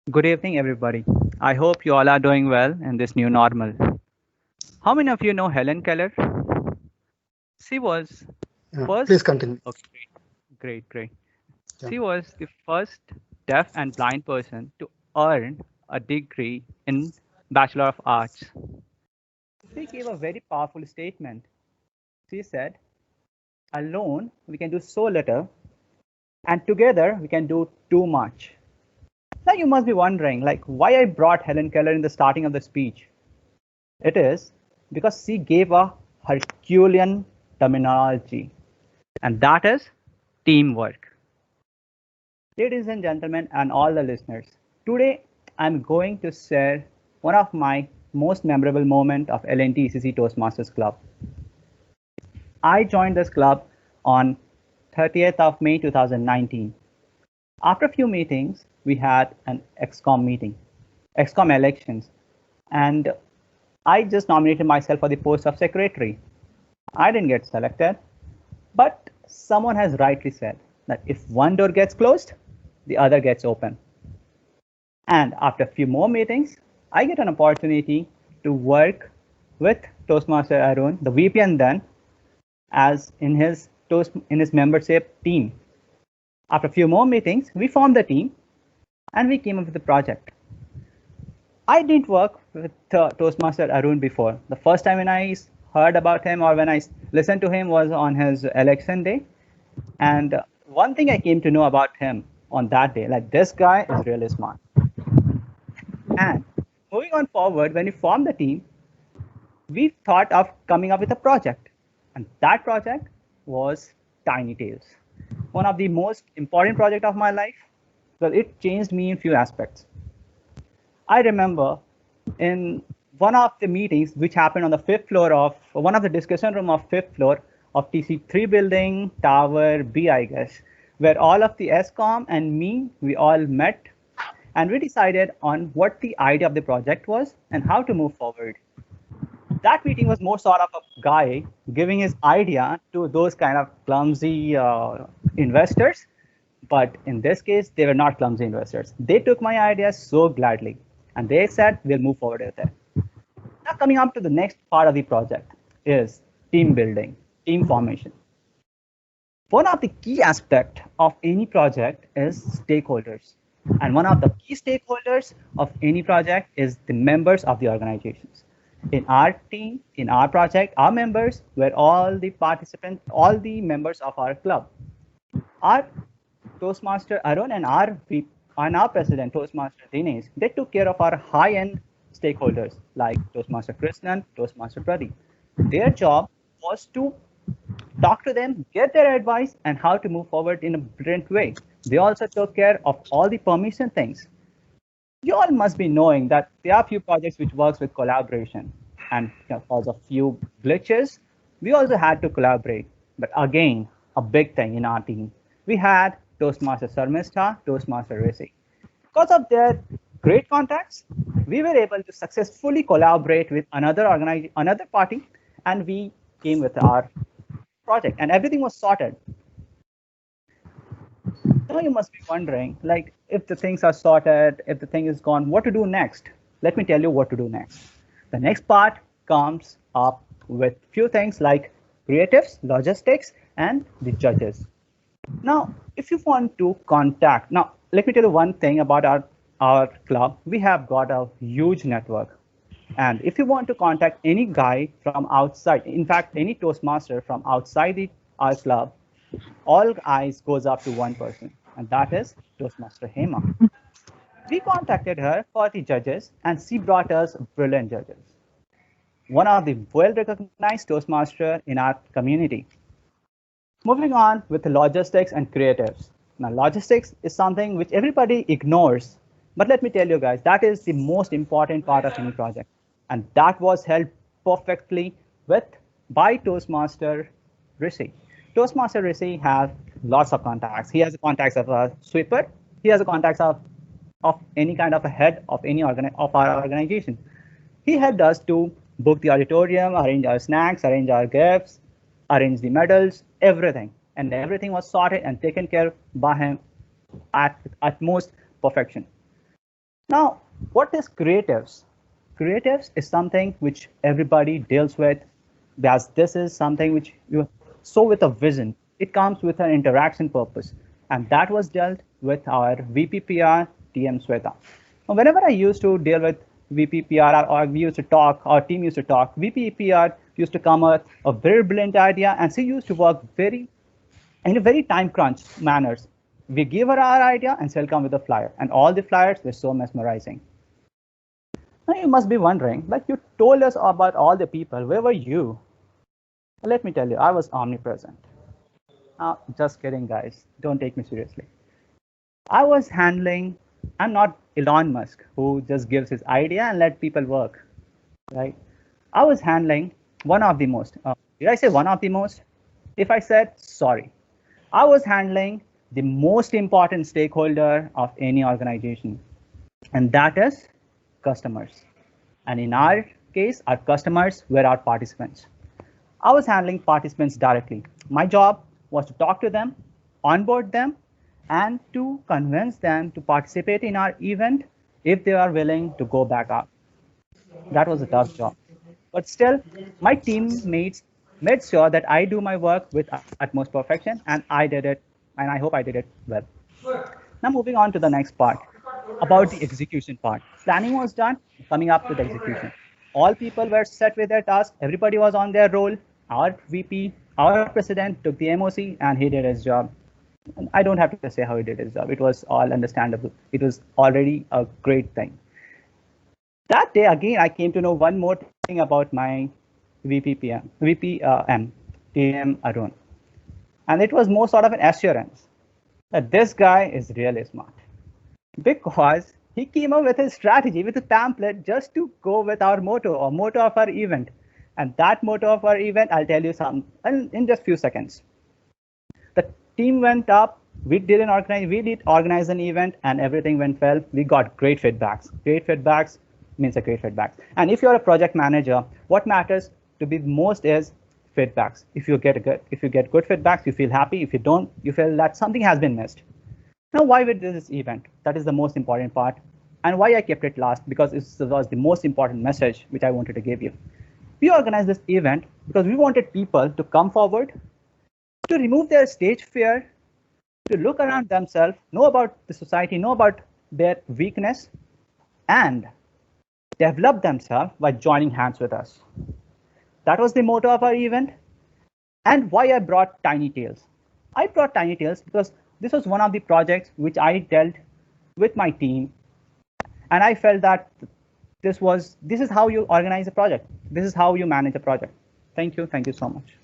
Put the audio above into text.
Good evening, everybody. I hope you all are doing well in this new normal. How many of you know Helen Keller? She was Please first. continue. Okay, great. Yeah. She was the first deaf and blind person to earn a degree in Bachelor of Arts. She gave a very powerful statement. She said, "Alone we can do so little, and together we can do too much." Now you must be wondering, like, why I brought Helen Keller in the starting of the speech. It is because she gave a Herculean terminology, and that is teamwork. Ladies and gentlemen, and all the listeners, today I'm going to share one of my most memorable moments of LNT Toastmasters Club. I joined this club on 30th of May 2019. After a few meetings, we had an XCOM meeting, XCOM elections, and I just nominated myself for the post of secretary. I didn't get selected, but someone has rightly said that if one door gets closed, the other gets open. And after a few more meetings, I get an opportunity to work with Toastmaster Arun, the VPN then, as in his membership team. After a few more meetings, we formed the team and we came up with the project. I didn't work with Toastmaster Arun before. The first time when I heard about him or when I listened to him was on his election day. And one thing I came to know about him on that day, like this guy is really smart. And moving on forward, when we formed the team, we thought of coming up with a project. And that project was Tiny Tales. One of the most important project of my life. Well, it changed me in few aspects. I remember in one of the meetings which happened on the fifth floor of one of the discussion room of fifth floor of TC3 building, Tower B, I guess, where all of the ESCOM and me, we all met and we decided on what the idea of the project was and how to move forward. That meeting was more sort of a guy giving his idea to those kind of clumsy investors. But in this case, they were not clumsy investors. They took my idea so gladly and they said, we'll move forward with it. Now, coming up to the next part of the project is team building, team formation. One of the key aspects of any project is stakeholders. And one of the key stakeholders of any project is the members of the organizations. In our team, in our project, our members were all the participants, all the members of our club. Our Toastmaster Arun and our president, Toastmaster Dinesh, they took care of our high-end stakeholders like Toastmaster Krishnan, Toastmaster Pradeep. Their job was to talk to them, get their advice, and how to move forward in a brilliant way. They also took care of all the permission things. You all must be knowing that there are few projects which works with collaboration, and because of few glitches, we also had to collaborate. But again, a big thing in our team, we had Toastmaster Sarmista, Toastmaster Rishi. Because of their great contacts, we were able to successfully collaborate with another party, and we came with our project, and everything was sorted. Now you must be wondering, like, if the things are sorted, if the thing is gone, what to do next? Let me tell you what to do next. The next part comes up with few things like creatives, logistics, and the judges. Now, if you want to contact, now let me tell you one thing about our club. We have got a huge network. And if you want to contact any guy from outside, in fact, any Toastmaster from outside our club, all eyes goes up to one person, and that is Toastmaster Hema. We contacted her for the judges, and she brought us brilliant judges. One of the well-recognized Toastmaster in our community. Moving on with the logistics and creatives. Now, logistics is something which everybody ignores, but let me tell you guys, that is the most important part of any project, and that was held perfectly with by Toastmaster Rishi. Toastmaster Rishi has lots of contacts. He has the contacts of a sweeper. He has the contacts of any kind of a head of of our organization. He helped us to book the auditorium, arrange our snacks, arrange our gifts, arrange the medals, everything. And everything was sorted and taken care by him at utmost perfection. Now, what is creatives? Creatives is something which everybody deals with, as this is something which you so with a vision. It comes with an interaction purpose, and that was dealt with our VPPR TM Sweta. Now, whenever I used to deal with VPPR or we used to talk, our team used to talk, VPPR used to come up a very brilliant idea, and she used to work very in a very time crunch manners. We give her our idea and she'll come with a flyer, and all the flyers were so mesmerizing. Now you must be wondering, like you told us about all the people, where were you? Let me tell you, I was omnipresent. Just kidding, guys. Don't take me seriously. I was handling, I'm not Elon Musk who just gives his idea and let people work, right? I was handling one of the most, did I say one of the most? If I said sorry, I was handling the most important stakeholder of any organization, and that is customers. And in our case, our customers were our participants. I was handling participants directly. My job was to talk to them, onboard them, and to convince them to participate in our event if they are willing to go back up. That was a tough job. But still, my teammates made sure that I do my work with utmost perfection, and I did it, and I hope I did it well. Now, moving on to the next part about the execution part. Planning was done, coming up to the execution. All people were set with their task, everybody was on their role. Our VP, our president took the MOC, and he did his job. I don't have to say how he did his job. It was all understandable. It was already a great thing. That day, again, I came to know one more thing about my VPM, TM Arun. And it was more sort of an assurance that this guy is really smart, because he came up with a strategy, with a template just to go with our motto or motto of our event. And that motto of our event, I'll tell you some in just few seconds. The team went up, we did organize an event, and everything went well. We got great feedbacks. Great feedbacks means a great feedback. And if you're a project manager, what matters to be most is feedbacks. If you get good feedbacks, you feel happy. If you don't, you feel that something has been missed. Now, why we did this event? That is the most important part. And why I kept it last, because it was the most important message which I wanted to give you. We organized this event because we wanted people to come forward, to remove their stage fear, to look around themselves, know about the society, know about their weakness, and develop themselves by joining hands with us. That was the motto of our event. And why I brought Tiny Tales. I brought Tiny Tales because this was one of the projects which I dealt with my team, and I felt that this is how you organize a project. This is how you manage a project. Thank you so much.